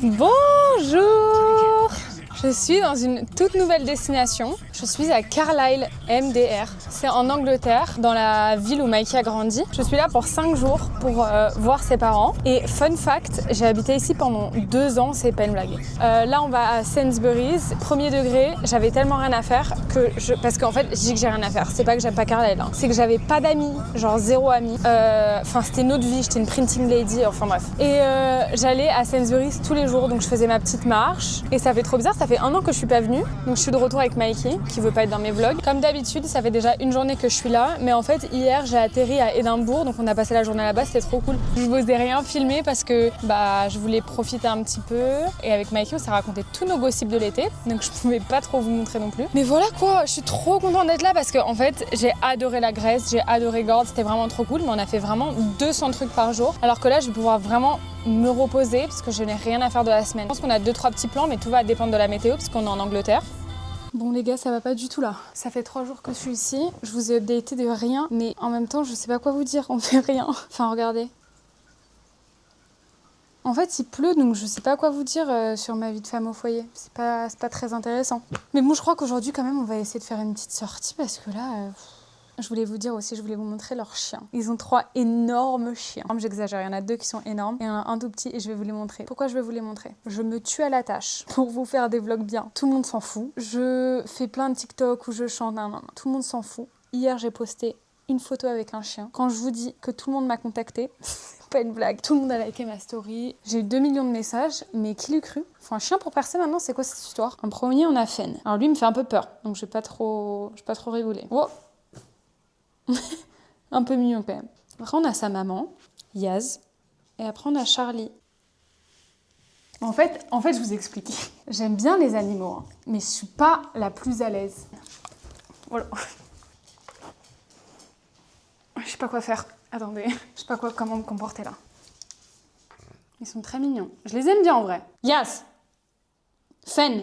Bonjour! Je suis dans une toute nouvelle destination. Je suis à Carlisle, MDR. C'est en Angleterre, dans la ville où Mikey a grandi. Je suis là pour 5 jours pour voir ses parents. Et fun fact, j'ai habité ici pendant 2 ans, c'est pas une blague. Là, on va à Sainsbury's. Premier degré, j'avais tellement rien à faire que parce qu'en fait, je dis que j'ai rien à faire. C'est pas que j'aime pas Carlisle, hein. C'est que j'avais pas d'amis, genre 0 amis. Enfin, c'était une autre vie, j'étais une printing lady, enfin bref. Et j'allais à Sainsbury's tous les jours, donc je faisais ma petite marche. Et ça fait trop bizarre, ça fait 1 an que je suis pas venue. Donc je suis de retour avec Mikey, qui veut pas être dans mes vlogs. Comme d'habitude, ça fait déjà une journée que je suis là. Mais en fait, hier, j'ai atterri à Édimbourg, donc on a passé la journée là-bas, c'était trop cool. Je vous ai rien filmé parce que je voulais profiter un petit peu. Et avec Mikey, on s'est raconté tous nos gossips de l'été. Donc je pouvais pas trop vous montrer non plus. Mais voilà quoi, je suis trop contente d'être là parce que en fait, j'ai adoré la Grèce, j'ai adoré Gordes, c'était vraiment trop cool. Mais on a fait vraiment 200 trucs par jour. Alors que là, je vais pouvoir vraiment me reposer parce que je n'ai rien à faire de la semaine. Je pense qu'on a 2-3 petits plans, mais tout va dépendre de la météo parce qu'on est en Angleterre. Bon les gars, ça va pas du tout là. Ça fait 3 jours que je suis ici. Je vous ai updaté de rien, mais en même temps, je sais pas quoi vous dire. On fait rien. Enfin, regardez. En fait, il pleut, donc je sais pas quoi vous dire sur ma vie de femme au foyer. C'est pas très intéressant. Mais bon, je crois qu'aujourd'hui, quand même, on va essayer de faire une petite sortie parce que là... Je voulais vous dire aussi, je voulais vous montrer leurs chiens. Ils ont 3 énormes chiens. J'exagère, il y en a 2 qui sont énormes et il y en a un tout petit et je vais vous les montrer. Pourquoi je vais vous les montrer? Je me tue à la tâche pour vous faire des vlogs bien. Tout le monde s'en fout. Je fais plein de TikTok où je chante, non. Tout le monde s'en fout. Hier, j'ai posté une photo avec un chien. Quand je vous dis que tout le monde m'a contacté, c'est pas une blague. Tout le monde a liké ma story. J'ai eu 2 millions de messages, mais qui l'eût cru? Faut un chien pour percer maintenant, c'est quoi cette histoire? Un premier, on a Fen. Alors lui, il me fait un peu peur, donc je vais pas trop rigoler. Oh, un peu mignon quand même. Après on a sa maman, Yaz, et après on a Charlie. En fait, je vous explique. J'aime bien les animaux, hein, mais je suis pas la plus à l'aise. Voilà. Je sais pas quoi faire. Attendez, je sais pas comment me comporter là. Ils sont très mignons. Je les aime bien en vrai. Yaz, Fen.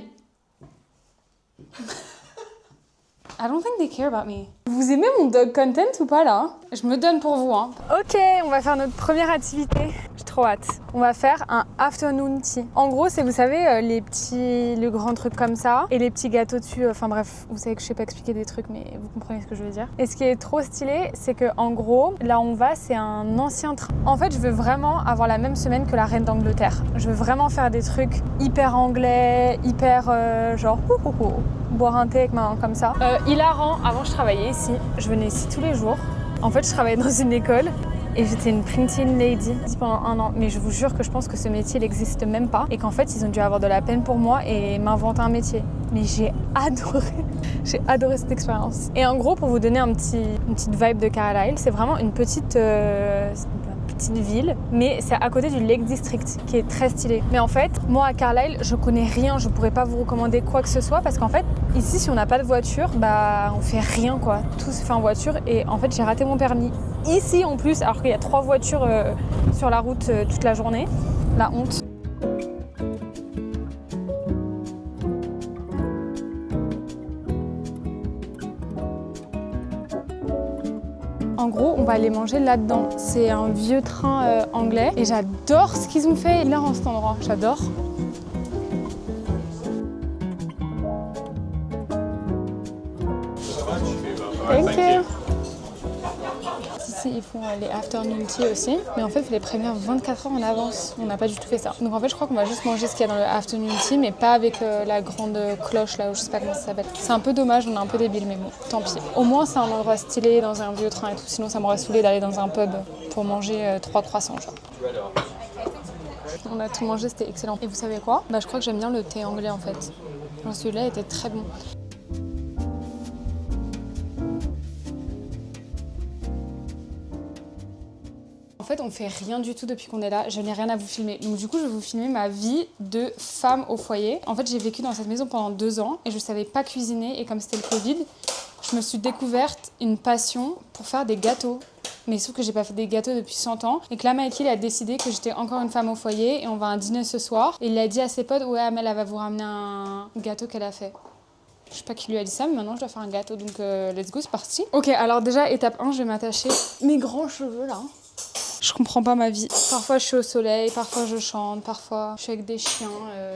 I don't think they care about me. Vous aimez mon dog content ou pas là? Je me donne pour vous, hein. Ok, on va faire notre première activité. J'ai trop hâte. On va faire un afternoon tea. En gros, c'est, vous savez, le grand truc comme ça et les petits gâteaux dessus. Enfin bref, vous savez que je sais pas expliquer des trucs, mais vous comprenez ce que je veux dire. Et ce qui est trop stylé, c'est que en gros, là où on va, c'est un ancien train. En fait, je veux vraiment avoir la même semaine que la reine d'Angleterre. Je veux vraiment faire des trucs hyper anglais, hyper genre boire un thé avec ma main comme ça. Hilarant, avant je travaillais ici, je venais ici tous les jours. En fait, je travaillais dans une école et j'étais une printing lady pendant 1 an. Mais je vous jure que je pense que ce métier n'existe même pas et qu'en fait, ils ont dû avoir de la peine pour moi et m'inventer un métier. Mais j'ai adoré cette expérience. Et en gros, pour vous donner une petite vibe de Carlisle, c'est vraiment une petite ville, mais c'est à côté du Lake District qui est très stylé. Mais en fait, moi à Carlisle, je connais rien, je pourrais pas vous recommander quoi que ce soit parce qu'en fait, ici, si on n'a pas de voiture, on fait rien quoi. Tout se fait en voiture et en fait, j'ai raté mon permis. Ici en plus, alors qu'il y a 3 voitures sur la route toute la journée. La honte. En gros, on va aller manger là-dedans. C'est un vieux train anglais et j'adore ce qu'ils ont fait là en cet endroit. J'adore. Thank you. Ici, ils font les afternoon tea aussi, mais en fait, il faut les prévenir 24 heures en avance. On n'a pas du tout fait ça. Donc en fait, je crois qu'on va juste manger ce qu'il y a dans le afternoon tea, mais pas avec la grande cloche là, où je sais pas comment ça s'appelle. C'est un peu dommage, on est un peu débile, mais bon, tant pis. Au moins, c'est un endroit stylé dans un vieux train et tout. Sinon, ça m'aurait saoulé d'aller dans un pub pour manger 3 croissants, genre. On a tout mangé, c'était excellent. Et vous savez quoi? Je crois que j'aime bien le thé anglais en fait. Genre, celui-là était très bon. En fait, on fait rien du tout depuis qu'on est là. Je n'ai rien à vous filmer. Donc du coup, je vais vous filmer ma vie de femme au foyer. En fait, j'ai vécu dans cette maison pendant 2 ans et je savais pas cuisiner. Et comme c'était le Covid, je me suis découverte une passion pour faire des gâteaux. Mais sauf que j'ai pas fait des gâteaux depuis 100 ans. Et que là, Mikey a décidé que j'étais encore une femme au foyer et on va à un dîner ce soir. Et il a dit à ses potes, ouais, Amel, elle va vous ramener un gâteau qu'elle a fait. Je sais pas qui lui a dit ça, mais maintenant je dois faire un gâteau. Donc let's go, c'est parti. Ok, alors déjà, étape 1, je vais m'attacher mes grands cheveux là. Je comprends pas ma vie. Parfois je suis au soleil, parfois je chante, parfois je suis avec des chiens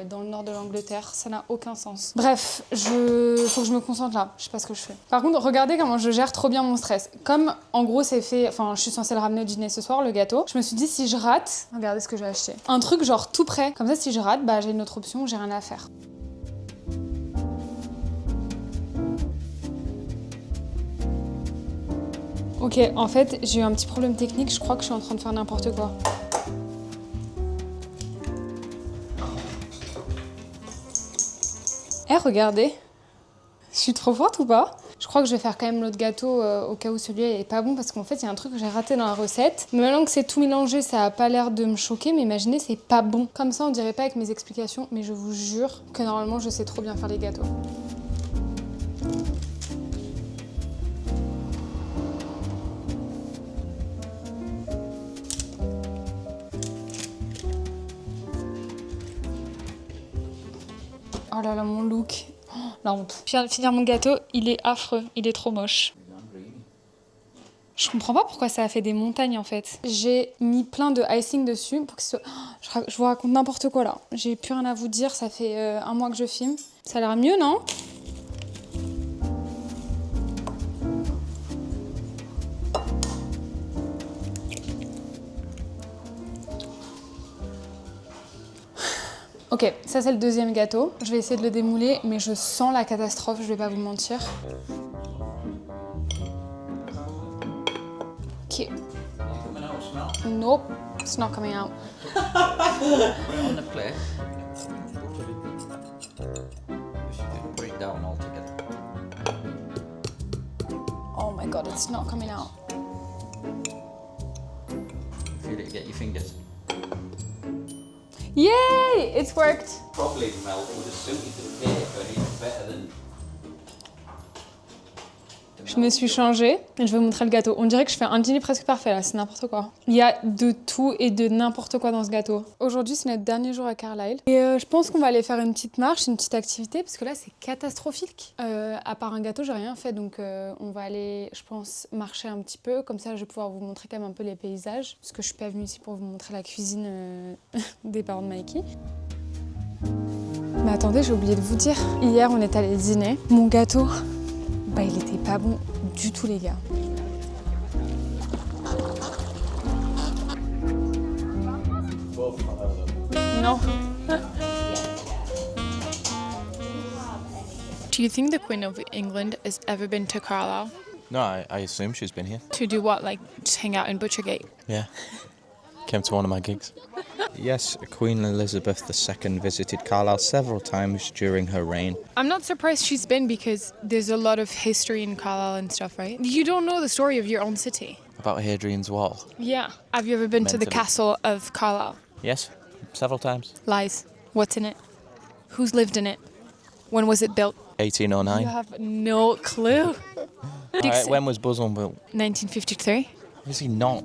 dans le nord de l'Angleterre. Ça n'a aucun sens. Bref, faut que je me concentre là. Je sais pas ce que je fais. Par contre, regardez comment je gère trop bien mon stress. Comme en gros c'est fait, enfin je suis censée le ramener au dîner ce soir, le gâteau. Je me suis dit si je rate, regardez ce que j'ai acheté. Un truc genre tout prêt. Comme ça si je rate, bah j'ai une autre option, j'ai rien à faire. Ok, en fait, j'ai eu un petit problème technique, je crois que je suis en train de faire n'importe quoi. Eh, regardez. Je suis trop forte ou pas? Je crois que je vais faire quand même l'autre gâteau au cas où celui-là est pas bon parce qu'en fait, il y a un truc que j'ai raté dans la recette. Mais maintenant que c'est tout mélangé, ça a pas l'air de me choquer, mais imaginez, c'est pas bon. Comme ça, on dirait pas avec mes explications, mais je vous jure que normalement, je sais trop bien faire les gâteaux. Oh là là, mon look. Oh, la honte. Je viens de finir mon gâteau, il est affreux, il est trop moche. Je comprends pas pourquoi ça a fait des montagnes en fait. J'ai mis plein de icing dessus pour que ce soit... Oh, je vous raconte n'importe quoi là. J'ai plus rien à vous dire, ça fait un mois que je filme. Ça a l'air mieux, non? Ok, ça c'est le deuxième gâteau. Je vais essayer de le démouler, mais je sens la catastrophe, je vais pas vous mentir. Ok. Nope, it's not coming out. On the plate. Put it down altogether. Oh my god, it's not coming out. Feel it, get your fingers. Yay! It's worked! Probably melt would have suited the paper even better than. Je me suis changée et je vais vous montrer le gâteau. On dirait que je fais un dîner presque parfait là, c'est n'importe quoi. Il y a de tout et de n'importe quoi dans ce gâteau. Aujourd'hui, c'est notre dernier jour à Carlisle. Et je pense qu'on va aller faire une petite marche, une petite activité, parce que là, c'est catastrophique. À part un gâteau, j'ai rien fait, donc on va aller, je pense, marcher un petit peu. Comme ça, je vais pouvoir vous montrer quand même un peu les paysages. Parce que je suis pas venue ici pour vous montrer la cuisine des parents de Mikey. Mais attendez, j'ai oublié de vous dire. Hier, on est allé dîner. Mon gâteau... Bah, il était pas bon du tout, les gars. Non. Do you think the Queen of England has ever been to Carlisle? No, I assume she's been here. To do what, like just hang out in Butchergate? Yeah. Came to one of my gigs. Yes, Queen Elizabeth II visited Carlisle several times during her reign. I'm not surprised she's been because there's a lot of history in Carlisle and stuff, right? You don't know the story of your own city. About Hadrian's Wall. Yeah. Have you ever been to the Mentally. castle of Carlisle? Yes, several times. Lies. What's in it? Who's lived in it? When was it built? 1809. You have no clue. Alright, when was Buzzell built? 1953. Is he not?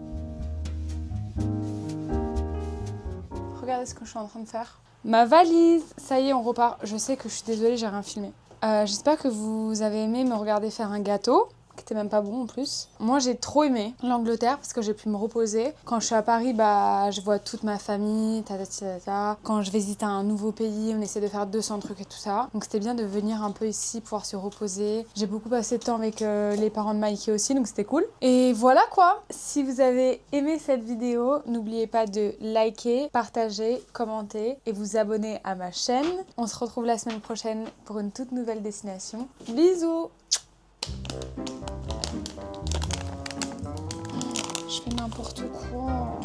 Regardez ce que je suis en train de faire. Ma valise, ça y est, on repart. Je sais que je suis désolée, j'ai rien filmé. J'espère que vous avez aimé me regarder faire un gâteau, qui était même pas bon en plus. Moi, j'ai trop aimé l'Angleterre parce que j'ai pu me reposer. Quand je suis à Paris, bah, je vois toute ma famille, ta. Quand je visite un nouveau pays, on essaie de faire 200 trucs et tout ça. Donc c'était bien de venir un peu ici, pouvoir se reposer. J'ai beaucoup passé de temps avec les parents de Mikey aussi, donc c'était cool. Et voilà quoi. Si vous avez aimé cette vidéo, n'oubliez pas de liker, partager, commenter et vous abonner à ma chaîne. On se retrouve la semaine prochaine pour une toute nouvelle destination. Bisous! Je fais n'importe quoi.